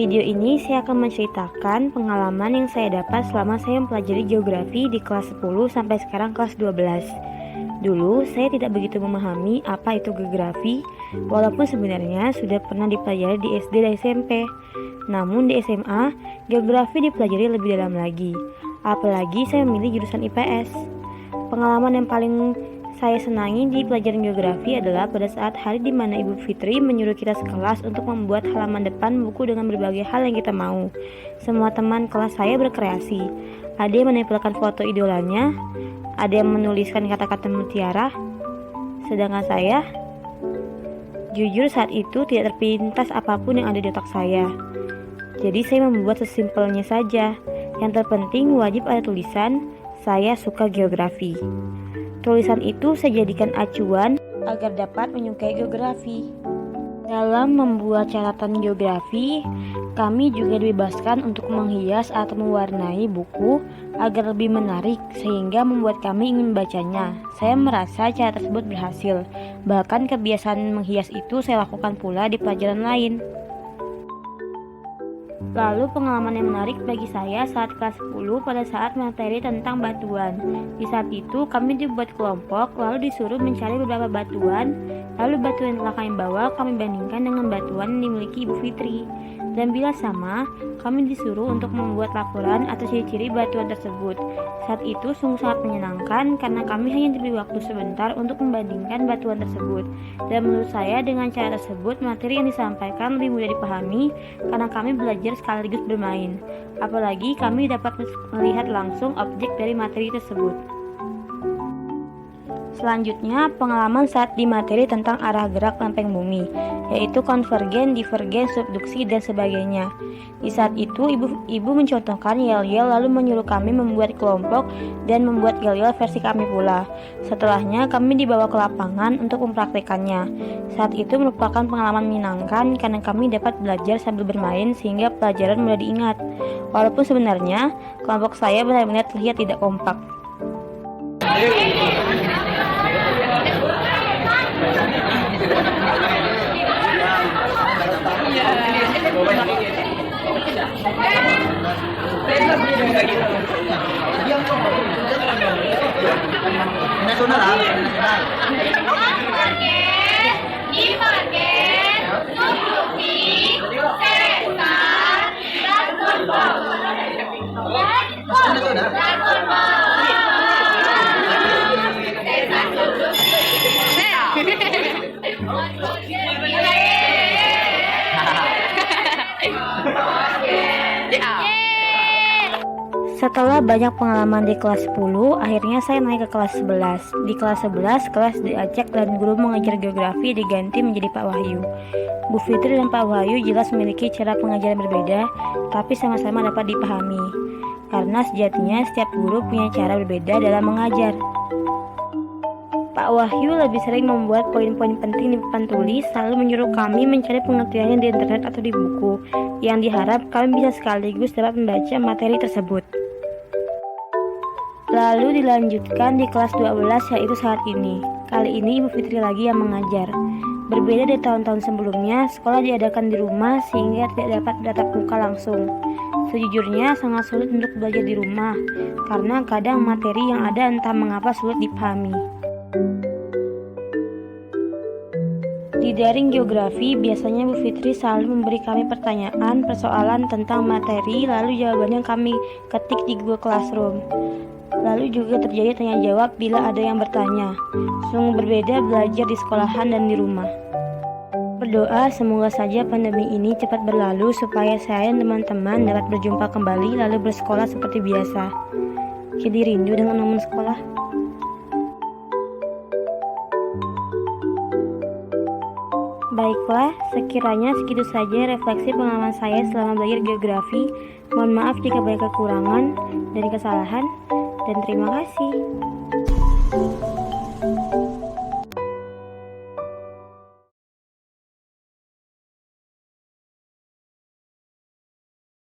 video ini saya akan menceritakan pengalaman yang saya dapat selama saya mempelajari geografi di kelas 10 sampai sekarang kelas 12. Dulu saya tidak begitu memahami apa itu geografi, walaupun sebenarnya sudah pernah dipelajari di SD dan SMP. Namun di SMA, geografi dipelajari lebih dalam lagi. Apalagi saya memilih jurusan IPS. Pengalaman yang paling saya senangi di pelajaran geografi adalah pada saat hari di mana Ibu Fitri menyuruh kita sekelas untuk membuat halaman depan buku dengan berbagai hal yang kita mau. Semua teman kelas saya berkreasi. Ada yang menempelkan foto idolanya, ada yang menuliskan kata-kata mutiara. Sedangkan saya, jujur saat itu tidak terpintas apapun yang ada di otak saya. Jadi saya membuat sesimpelnya saja. Yang terpenting wajib ada tulisan, saya suka geografi. Tulisan itu saya jadikan acuan agar dapat menyukai geografi. Dalam membuat catatan geografi, kami juga dibebaskan untuk menghias atau mewarnai buku agar lebih menarik sehingga membuat kami ingin membacanya. Saya merasa cara tersebut berhasil. Bahkan kebiasaan menghias itu saya lakukan pula di pelajaran lain. Lalu pengalaman yang menarik bagi saya saat kelas 10 pada saat materi tentang batuan. Di saat itu kami dibuat kelompok lalu disuruh mencari beberapa batuan. Lalu batuan yang telah kami bawa kami bandingkan dengan batuan yang dimiliki Ibu Fitri. Dan bila sama, kami disuruh untuk membuat laporan atau ciri-ciri batuan tersebut. Saat itu sungguh sangat menyenangkan karena kami hanya diberi waktu sebentar untuk membandingkan batuan tersebut. Dan menurut saya dengan cara tersebut materi yang disampaikan lebih mudah dipahami karena kami belajar sekaligus bermain. Apalagi kami dapat melihat langsung objek dari materi tersebut. Selanjutnya, pengalaman saat di materi tentang arah gerak lempeng bumi, yaitu konvergen, divergen, subduksi, dan sebagainya. Di saat itu, ibu mencontohkan yel-yel lalu menyuruh kami membuat kelompok dan membuat yel-yel versi kami pula. Setelahnya, kami dibawa ke lapangan untuk mempraktekannya. Saat itu merupakan pengalaman menyenangkan karena kami dapat belajar sambil bermain sehingga pelajaran mudah diingat. Walaupun sebenarnya, kelompok saya benar-benar terlihat tidak kompak. Setelah banyak pengalaman di kelas 10, akhirnya saya naik ke kelas 11. Di kelas 11, kelas diajak dan guru mengajar geografi diganti menjadi Pak Wahyu. Bu Fitri dan Pak Wahyu jelas memiliki cara pengajaran berbeda, tapi sama-sama dapat dipahami. Karena sejatinya setiap guru punya cara berbeda dalam mengajar. Pak Wahyu lebih sering membuat poin-poin penting di papan tulis, lalu menyuruh kami mencari pengertiannya di internet atau di buku, yang diharap kami bisa sekaligus dapat membaca materi tersebut. Lalu dilanjutkan di kelas 12 yaitu saat ini. Kali ini Ibu Fitri lagi yang mengajar. Berbeda dari tahun-tahun sebelumnya, sekolah diadakan di rumah sehingga tidak dapat tatap muka langsung. Sejujurnya sangat sulit untuk belajar di rumah, karena kadang materi yang ada entah mengapa sulit dipahami. Di daring geografi, biasanya Bu Fitri selalu memberi kami pertanyaan, persoalan tentang materi, lalu jawabannya kami ketik di Google Classroom. Lalu juga terjadi tanya jawab bila ada yang bertanya. Sungguh berbeda belajar di sekolahan dan di rumah. Berdoa semoga saja pandemi ini cepat berlalu supaya saya dan teman-teman dapat berjumpa kembali lalu bersekolah seperti biasa. Jadi rindu dengan momen sekolah. Baiklah, sekiranya segitu saja refleksi pengalaman saya selama belajar geografi. Mohon maaf jika banyak kekurangan dan kesalahan, dan terima kasih.